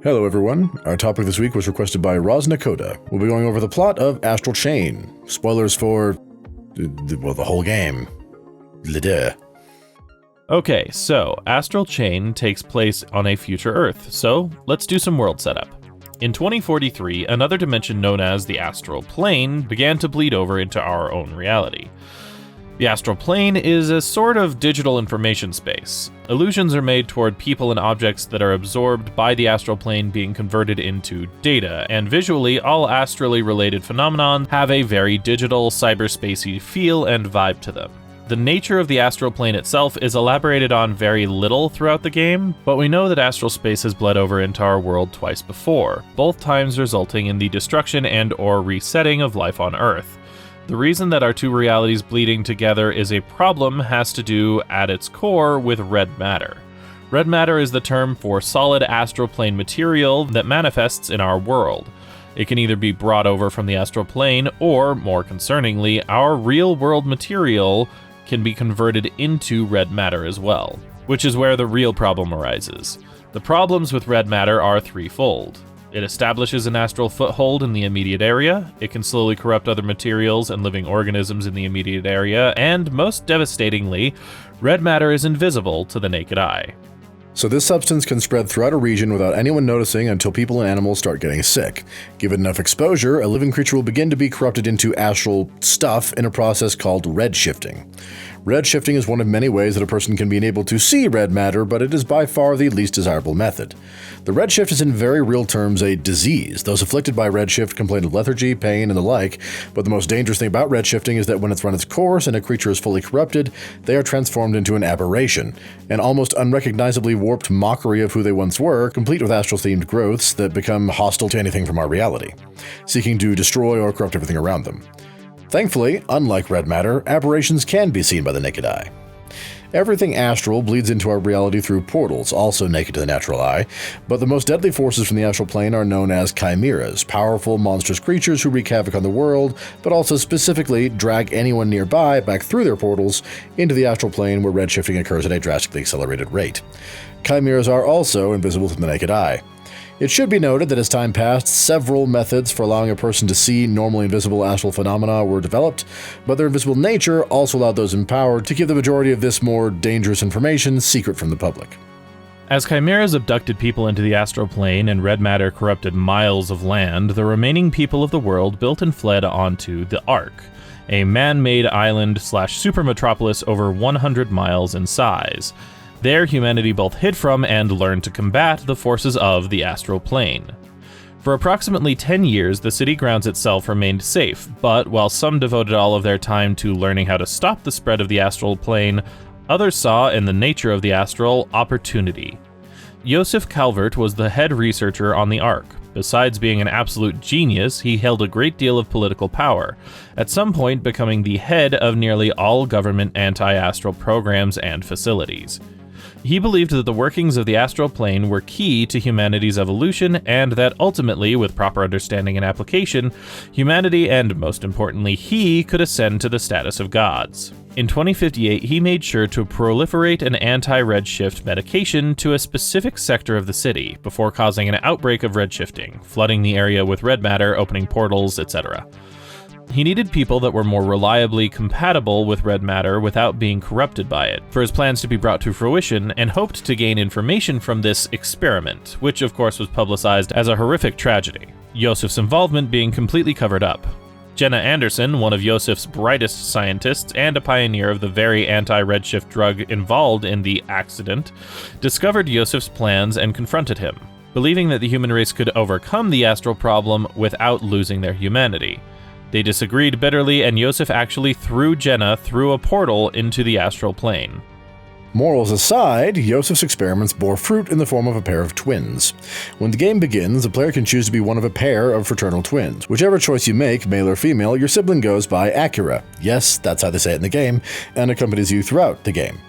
Hello everyone, our topic this week was requested by Roz Nakoda. We'll be going over the plot of Astral Chain. Spoilers for, the whole game. Lideh. Okay, so Astral Chain takes place on a future Earth, so let's do some world setup. In 2043, another dimension known as the Astral Plane began to bleed over into our own reality. The Astral Plane is a sort of digital information space. Illusions are made toward people and objects that are absorbed by the Astral Plane being converted into data, and visually, all astrally related phenomenon have a very digital, cyberspacey feel and vibe to them. The nature of the Astral Plane itself is elaborated on very little throughout the game, but we know that astral space has bled over into our world twice before, both times resulting in the destruction and/or resetting of life on Earth. The reason that our two realities bleeding together is a problem has to do, at its core, with red matter. Red matter is the term for solid astral plane material that manifests in our world. It can either be brought over from the astral plane, or, more concerningly, our real-world material can be converted into red matter as well, which is where the real problem arises. The problems with red matter are threefold. It establishes an astral foothold in the immediate area, it can slowly corrupt other materials and living organisms in the immediate area, and most devastatingly, red matter is invisible to the naked eye. So this substance can spread throughout a region without anyone noticing until people and animals start getting sick. Given enough exposure, a living creature will begin to be corrupted into astral stuff in a process called redshifting. Redshifting is one of many ways that a person can be enabled to see red matter, but it is by far the least desirable method. The redshift is in very real terms a disease. Those afflicted by redshift complain of lethargy, pain, and the like, but the most dangerous thing about redshifting is that when it's run its course and a creature is fully corrupted, they are transformed into an aberration, an almost unrecognizably warped mockery of who they once were, complete with astral-themed growths that become hostile to anything from our reality, seeking to destroy or corrupt everything around them. Thankfully, unlike red matter, aberrations can be seen by the naked eye. Everything astral bleeds into our reality through portals, also naked to the natural eye, but the most deadly forces from the astral plane are known as chimeras, powerful, monstrous creatures who wreak havoc on the world, but also specifically drag anyone nearby back through their portals into the astral plane where redshifting occurs at a drastically accelerated rate. Chimeras are also invisible to the naked eye. It should be noted that as time passed, several methods for allowing a person to see normally invisible astral phenomena were developed, but their invisible nature also allowed those in power to keep the majority of this more dangerous information secret from the public. As chimeras abducted people into the astral plane and red matter corrupted miles of land, the remaining people of the world built and fled onto the Ark, a man-made island/super metropolis over 100 miles in size. There, humanity both hid from and learned to combat the forces of the astral plane. For approximately 10 years, the city grounds itself remained safe, but while some devoted all of their time to learning how to stop the spread of the astral plane, others saw in the nature of the astral opportunity. Joseph Calvert was the head researcher on the Ark. Besides being an absolute genius, he held a great deal of political power, at some point becoming the head of nearly all government anti-astral programs and facilities. He believed that the workings of the astral plane were key to humanity's evolution, and that ultimately, with proper understanding and application, humanity and, most importantly, he could ascend to the status of gods. In 2058, he made sure to proliferate an anti-redshift medication to a specific sector of the city, before causing an outbreak of redshifting, flooding the area with red matter, opening portals, etc. He needed people that were more reliably compatible with red matter without being corrupted by it, for his plans to be brought to fruition, and hoped to gain information from this experiment, which of course was publicized as a horrific tragedy, Joseph's involvement being completely covered up. Jenna Anderson, one of Joseph's brightest scientists and a pioneer of the very anti-redshift drug involved in the accident, discovered Joseph's plans and confronted him, believing that the human race could overcome the astral problem without losing their humanity. They disagreed bitterly, and Joseph actually threw Jenna through a portal into the astral plane. Morals aside, Joseph's experiments bore fruit in the form of a pair of twins. When the game begins, the player can choose to be one of a pair of fraternal twins. Whichever choice you make, male or female, your sibling goes by Acura. Yes, that's how they say it in the game, and accompanies you throughout the game.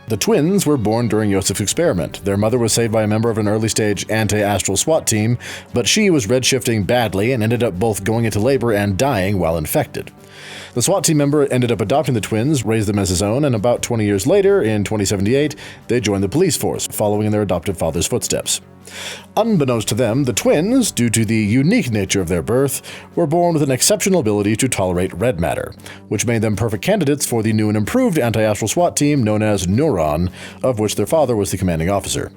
The twins were born during Joseph's experiment. Their mother was saved by a member of an early-stage anti-astral SWAT team, but she was redshifting badly and ended up both going into labor and dying while infected. The SWAT team member ended up adopting the twins, raised them as his own, and about 20 years later, in 2078, they joined the police force, following in their adoptive father's footsteps. Unbeknownst to them, the twins, due to the unique nature of their birth, were born with an exceptional ability to tolerate red matter, which made them perfect candidates for the new and improved anti-astral SWAT team known as Neuron, of which their father was the commanding officer.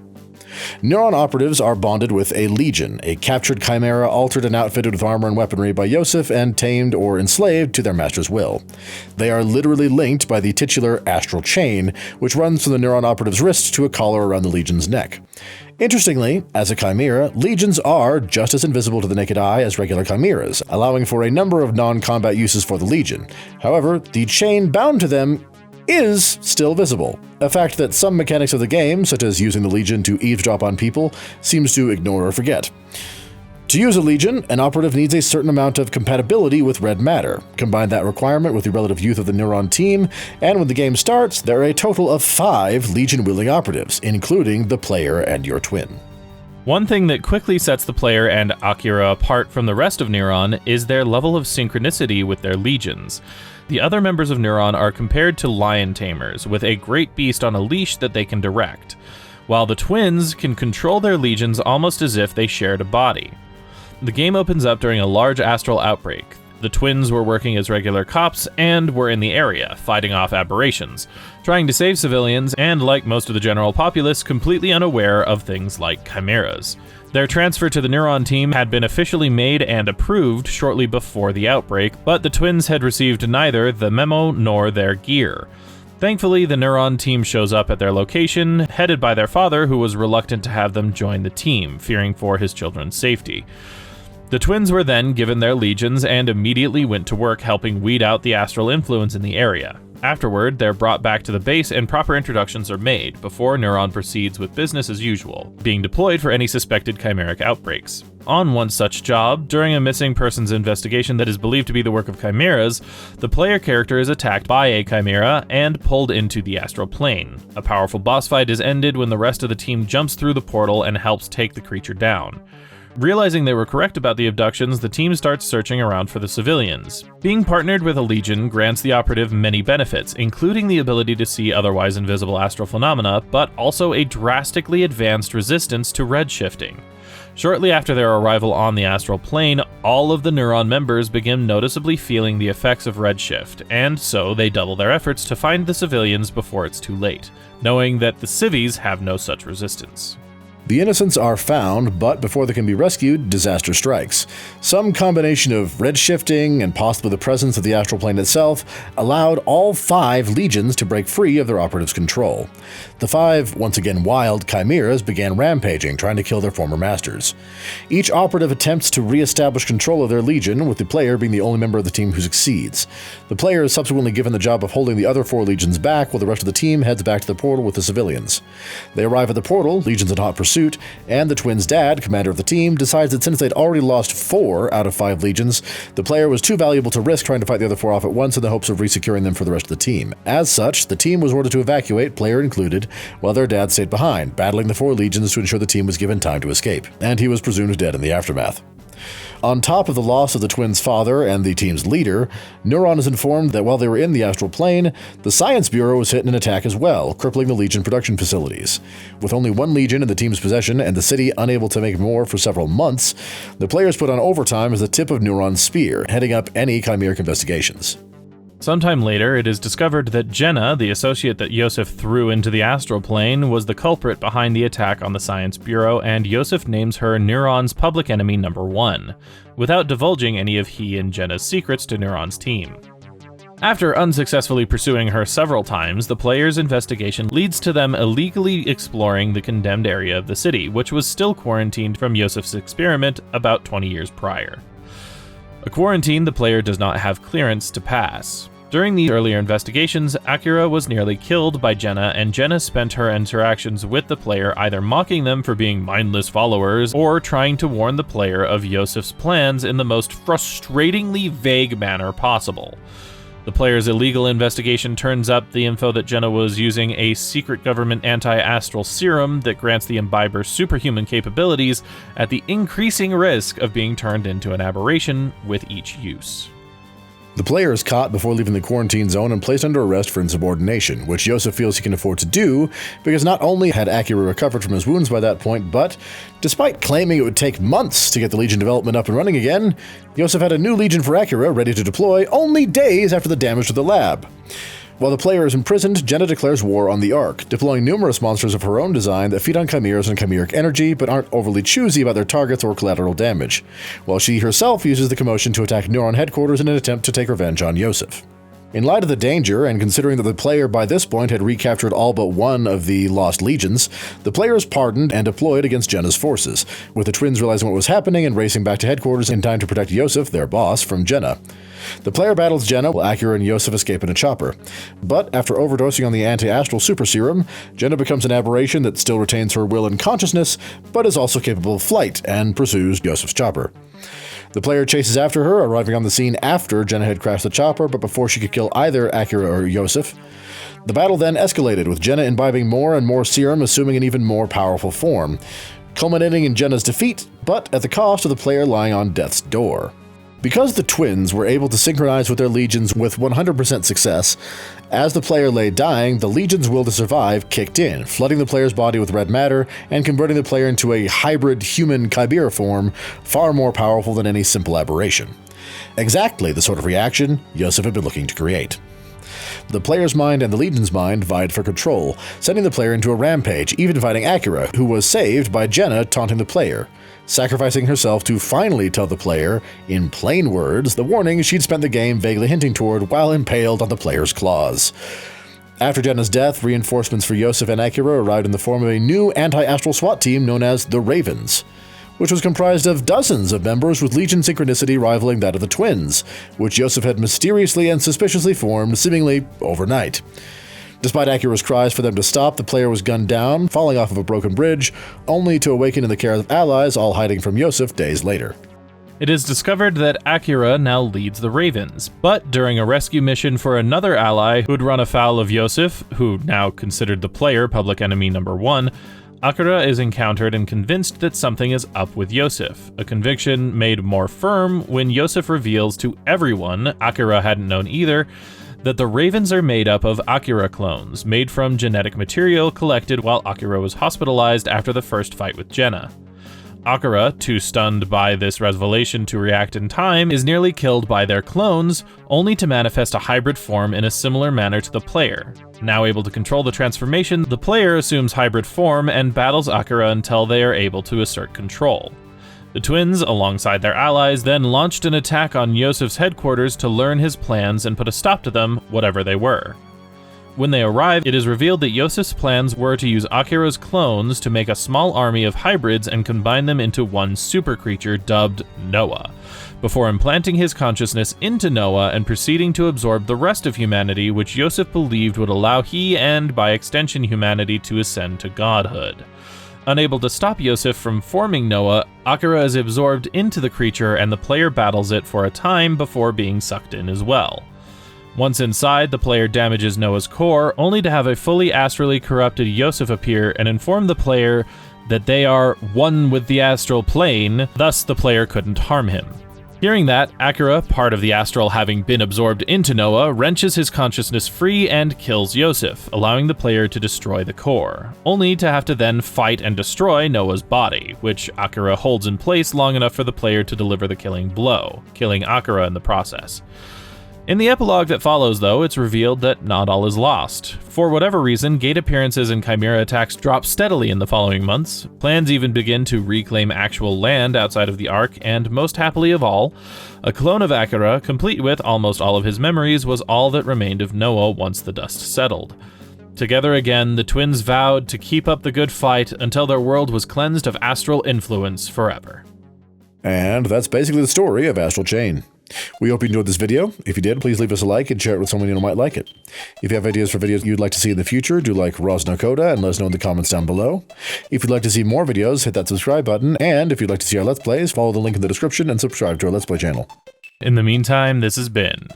Neuron operatives are bonded with a Legion, a captured chimera altered and outfitted with armor and weaponry by Yosef and tamed or enslaved to their master's will. They are literally linked by the titular Astral Chain, which runs from the Neuron operative's wrist to a collar around the Legion's neck. Interestingly, as a chimera, Legions are just as invisible to the naked eye as regular chimeras, allowing for a number of non-combat uses for the Legion. However, the chain bound to them is still visible, a fact that some mechanics of the game, such as using the Legion to eavesdrop on people, seems to ignore or forget. To use a Legion, an operative needs a certain amount of compatibility with red matter. Combine that requirement with the relative youth of the Neuron team, and when the game starts, there are a total of 5 Legion-wielding operatives, including the player and your twin. One thing that quickly sets the player and Akira apart from the rest of Neuron is their level of synchronicity with their legions. The other members of Neuron are compared to lion tamers, with a great beast on a leash that they can direct, while the twins can control their legions almost as if they shared a body. The game opens up during a large astral outbreak. The twins were working as regular cops and were in the area, fighting off aberrations, trying to save civilians, and like most of the general populace, completely unaware of things like chimeras. Their transfer to the Neuron team had been officially made and approved shortly before the outbreak, but the twins had received neither the memo nor their gear. Thankfully, the Neuron team shows up at their location, headed by their father, who was reluctant to have them join the team, fearing for his children's safety. The twins were then given their legions and immediately went to work helping weed out the astral influence in the area. Afterward, they're brought back to the base and proper introductions are made before Neuron proceeds with business as usual, being deployed for any suspected chimeric outbreaks. On one such job, during a missing persons investigation that is believed to be the work of chimeras, the player character is attacked by a chimera and pulled into the astral plane. A powerful boss fight is ended when the rest of the team jumps through the portal and helps take the creature down. Realizing they were correct about the abductions, the team starts searching around for the civilians. Being partnered with a Legion grants the operative many benefits, including the ability to see otherwise invisible astral phenomena, but also a drastically advanced resistance to redshifting. Shortly after their arrival on the astral plane, all of the Neuron members begin noticeably feeling the effects of redshift, and so they double their efforts to find the civilians before it's too late, knowing that the civies have no such resistance. The innocents are found, but before they can be rescued, disaster strikes. Some combination of redshifting and possibly the presence of the astral plane itself allowed all 5 legions to break free of their operative's control. The 5, once again wild, chimeras began rampaging, trying to kill their former masters. Each operative attempts to re-establish control of their legion, with the player being the only member of the team who succeeds. The player is subsequently given the job of holding the other 4 legions back, while the rest of the team heads back to the portal with the civilians. They arrive at the portal, legions in hot pursuit, and the twins' dad, commander of the team, decides that since they'd already lost 4 out of 5 legions, the player was too valuable to risk trying to fight the other 4 off at once in the hopes of resecuring them for the rest of the team. As such, the team was ordered to evacuate, player included, while their dad stayed behind, battling the 4 legions to ensure the team was given time to escape, and he was presumed dead in the aftermath. On top of the loss of the twins' father and the team's leader, Neuron is informed that while they were in the astral plane, the Science Bureau was hit in an attack as well, crippling the Legion production facilities. With only 1 Legion in the team's possession and the city unable to make more for several months, the players put on overtime as the tip of Neuron's spear, heading up any chimeric investigations. Sometime later, it is discovered that Jenna, the associate that Yosef threw into the astral plane, was the culprit behind the attack on the Science Bureau, and Yosef names her Neuron's public enemy number 1, without divulging any of he and Jenna's secrets to Neuron's team. After unsuccessfully pursuing her several times, the player's investigation leads to them illegally exploring the condemned area of the city, which was still quarantined from Yosef's experiment about 20 years prior. A quarantine the player does not have clearance to pass. During the earlier investigations, Akira was nearly killed by Jenna, and Jenna spent her interactions with the player either mocking them for being mindless followers or trying to warn the player of Yosef's plans in the most frustratingly vague manner possible. The player's illegal investigation turns up the info that Jenna was using a secret government anti-astral serum that grants the imbiber superhuman capabilities at the increasing risk of being turned into an aberration with each use. The player is caught before leaving the quarantine zone and placed under arrest for insubordination, which Yosef feels he can afford to do because not only had Akira recovered from his wounds by that point, but despite claiming it would take months to get the Legion development up and running again, Yosef had a new Legion for Akira ready to deploy only days after the damage to the lab. While the player is imprisoned, Jenna declares war on the Ark, deploying numerous monsters of her own design that feed on chimeras and chimeric energy, but aren't overly choosy about their targets or collateral damage, while she herself uses the commotion to attack Neuron headquarters in an attempt to take revenge on Yosef. In light of the danger, and considering that the player by this point had recaptured all but one of the lost legions, the player is pardoned and deployed against Jenna's forces, with the twins realizing what was happening and racing back to headquarters in time to protect Yosef, their boss, from Jenna. The player battles Jenna while Akira and Yosef escape in a chopper. But after overdosing on the anti-astral super serum, Jenna becomes an aberration that still retains her will and consciousness, but is also capable of flight and pursues Yosef's chopper. The player chases after her, arriving on the scene after Jenna had crashed the chopper, but before she could kill either Akira or Yosef. The battle then escalated, with Jenna imbibing more and more serum, assuming an even more powerful form, culminating in Jenna's defeat, but at the cost of the player lying on death's door. Because the twins were able to synchronize with their legions with 100% success, as the player lay dying, the legion's will to survive kicked in, flooding the player's body with red matter and converting the player into a hybrid human chimera form far more powerful than any simple aberration. Exactly the sort of reaction Yosef had been looking to create. The player's mind and the Legion's mind vied for control, sending the player into a rampage, even fighting Akira, who was saved by Jenna taunting the player, sacrificing herself to finally tell the player, in plain words, the warning she'd spent the game vaguely hinting toward while impaled on the player's claws. After Jenna's death, reinforcements for Yosef and Akira arrived in the form of a new anti-astral SWAT team known as the Ravens, which was comprised of dozens of members with Legion synchronicity rivaling that of the twins, which Yosef had mysteriously and suspiciously formed seemingly overnight. Despite Akira's cries for them to stop, the player was gunned down, falling off of a broken bridge, only to awaken in the care of allies, all hiding from Yosef days later. It is discovered that Akira now leads the Ravens, but during a rescue mission for another ally who'd run afoul of Yosef, who now considered the player public enemy number 1, Akira is encountered and convinced that something is up with Yosef, a conviction made more firm when Yosef reveals to everyone, Akira hadn't known either, that the Ravens are made up of Akira clones, made from genetic material collected while Akira was hospitalized after the first fight with Jenna. Akira, too stunned by this revelation to react in time, is nearly killed by their clones, only to manifest a hybrid form in a similar manner to the player. Now able to control the transformation, the player assumes hybrid form and battles Akira until they are able to assert control. The twins, alongside their allies, then launched an attack on Yosef's headquarters to learn his plans and put a stop to them, whatever they were. When they arrive, it is revealed that Yosef's plans were to use Akira's clones to make a small army of hybrids and combine them into one super creature dubbed Noah, before implanting his consciousness into Noah and proceeding to absorb the rest of humanity, which Yosef believed would allow he and, by extension, humanity to ascend to godhood. Unable to stop Yosef from forming Noah, Akira is absorbed into the creature and the player battles it for a time before being sucked in as well. Once inside, the player damages Noah's core, only to have a fully astrally corrupted Yosef appear and inform the player that they are one with the astral plane, thus the player couldn't harm him. Hearing that, Akira, part of the astral having been absorbed into Noah, wrenches his consciousness free and kills Yosef, allowing the player to destroy the core, only to have to then fight and destroy Noah's body, which Akira holds in place long enough for the player to deliver the killing blow, killing Akira in the process. In the epilogue that follows, though, it's revealed that not all is lost. For whatever reason, gate appearances and chimera attacks drop steadily in the following months. Plans even begin to reclaim actual land outside of the Ark, and most happily of all, a clone of Akira, complete with almost all of his memories, was all that remained of Noah once the dust settled. Together again, the twins vowed to keep up the good fight until their world was cleansed of astral influence forever. And that's basically the story of Astral Chain. We hope you enjoyed this video. If you did, please leave us a like and share it with someone you know might like it. If you have ideas for videos you'd like to see in the future, do like Roz Nakoda and let us know in the comments down below. If you'd like to see more videos, hit that subscribe button, and if you'd like to see our Let's Plays, follow the link in the description and subscribe to our Let's Play channel. In the meantime, this has been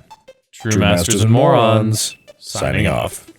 True Masters and Morons, signing off.